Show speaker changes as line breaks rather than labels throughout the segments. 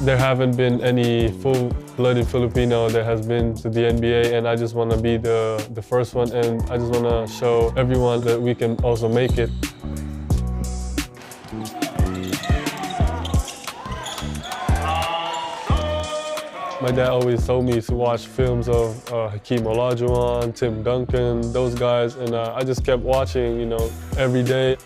There haven't been any full-blooded Filipino that has been to the NBA, and I just want to be the first one, and I just want to show everyone that we can also make it. My dad always told me to watch films of Hakeem Olajuwon, Tim Duncan, those guys, and I just kept watching, every day.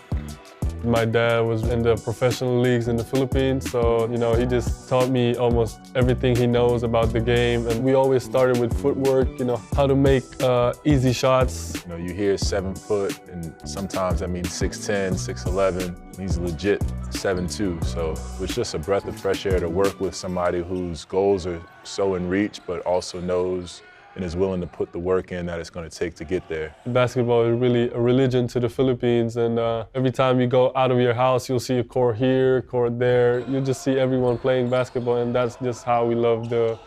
My dad was in the professional leagues in the Philippines, so, he just taught me almost everything he knows about the game. And we always started with footwork, how to make easy shots.
You hear 7 foot, and sometimes that means 6'10", 6'11". He's legit 7'2", so it's just a breath of fresh air to work with somebody whose goals are so in reach, but also knows and is willing to put the work in that it's going to take to get there.
Basketball is really a religion to the Philippines, and every time you go out of your house, you'll see a court here, court there. You just see everyone playing basketball, and that's just how we love the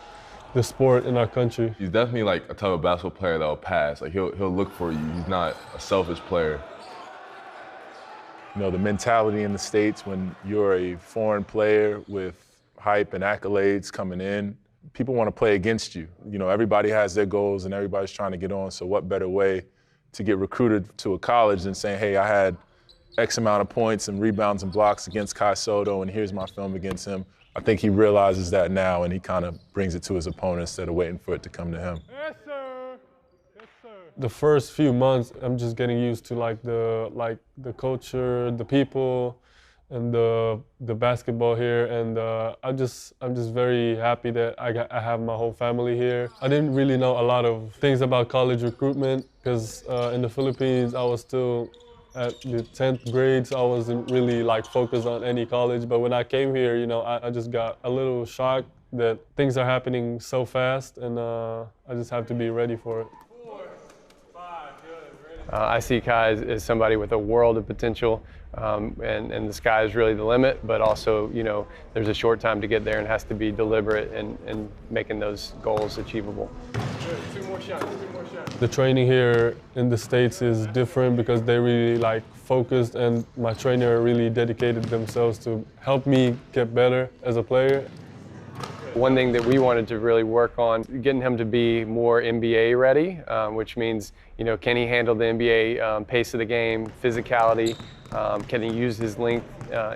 sport in our country.
He's definitely like a type of basketball player that'll pass. Like he'll look for you. He's not a selfish player.
The mentality in the States when you're a foreign player with hype and accolades coming in, people want to play against you. Everybody has their goals and everybody's trying to get on, so what better way to get recruited to a college than saying, hey, I had X amount of points and rebounds and blocks against Kai Sotto, and here's my film against him. I think he realizes that now, and he kind of brings it to his opponent instead of waiting for it to come to him.
Yes, sir. Yes, sir. The first few months, I'm just getting used to the culture, the people, and the basketball here, and I'm just very happy that I have my whole family here. I didn't really know a lot of things about college recruitment because in the Philippines I was still at the 10th grade, so I wasn't really focused on any college. But when I came here, I just got a little shocked that things are happening so fast, and I just have to be ready for it.
I see Kai as somebody with a world of potential, and the sky is really the limit, but also, there's a short time to get there and has to be deliberate in making those goals achievable.
Good. 2 more shots, 2 more shots. The training here in the States is different because they really focused, and my trainer really dedicated themselves to help me get better as a player.
One thing that we wanted to really work on, getting him to be more NBA ready, which means, can he handle the NBA pace of the game, physicality? Can he use his length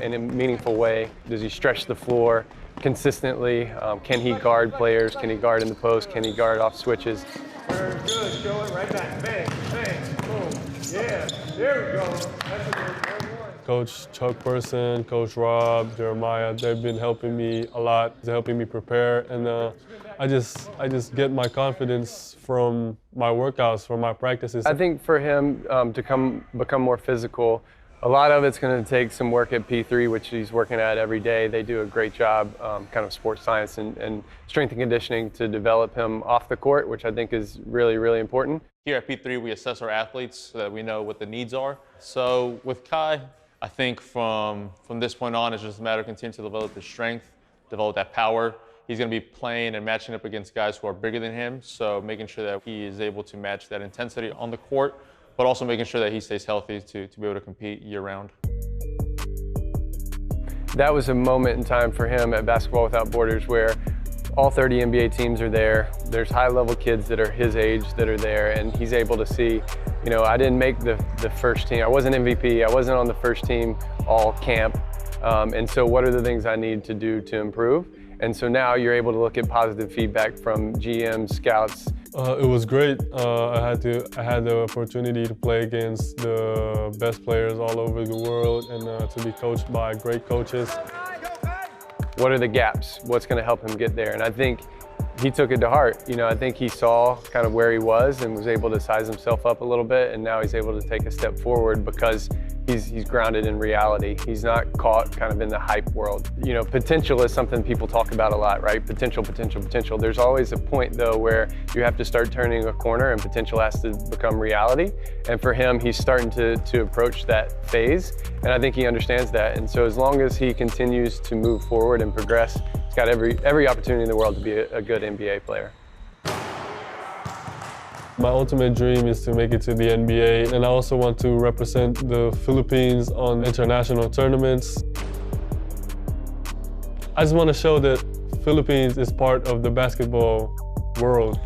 in a meaningful way? Does he stretch the floor consistently? Can he guard players? Can he guard in the post? Can he guard off switches?
Very good. Show it right back. Bang, bang, boom. Yeah, there we go. That's a good one. Coach Chuck Person, Coach Rob, Jeremiah, they've been helping me a lot. They're helping me prepare, and I just get my confidence from my workouts, from my practices.
I think for him to become more physical, a lot of it's going to take some work at P3, which he's working at every day. They do a great job, kind of sports science and strength and conditioning to develop him off the court, which I think is really, really important.
Here at P3, we assess our athletes so that we know what the needs are. So with Kai, I think from this point on, it's just a matter of continuing to develop his strength, develop that power. He's going to be playing and matching up against guys who are bigger than him, so making sure that he is able to match that intensity on the court, but also making sure that he stays healthy to be able to compete year-round.
That was a moment in time for him at Basketball Without Borders where all 30 NBA teams are there. There's high-level kids that are his age that are there, and he's able to see, I didn't make the first team. I wasn't MVP. I wasn't on the first team all camp. And so what are the things I need to do to improve? And so now you're able to look at positive feedback from GMs, scouts.
It was great. I had the opportunity to play against the best players all over the world, and to be coached by great coaches.
What are the gaps? What's going to help him get there? And I think he took it to heart. I think he saw kind of where he was and was able to size himself up a little bit, and now he's able to take a step forward because he's grounded in reality. He's not caught kind of in the hype world. Potential is something people talk about a lot, right? Potential, potential, potential. There's always a point though where you have to start turning a corner and potential has to become reality. And for him, he's starting to approach that phase. And I think he understands that. And so as long as he continues to move forward and progress, he's got every opportunity in the world to be a good NBA player.
My ultimate dream is to make it to the NBA, and I also want to represent the Philippines on international tournaments. I just want to show that Philippines is part of the basketball world.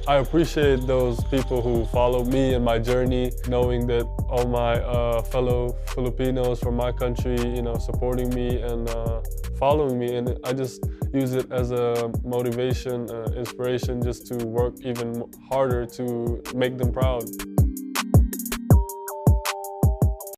I appreciate those people who follow me and my journey, knowing that all my fellow Filipinos from my country, supporting me and following me. And I just use it as a motivation, inspiration, just to work even harder to make them proud.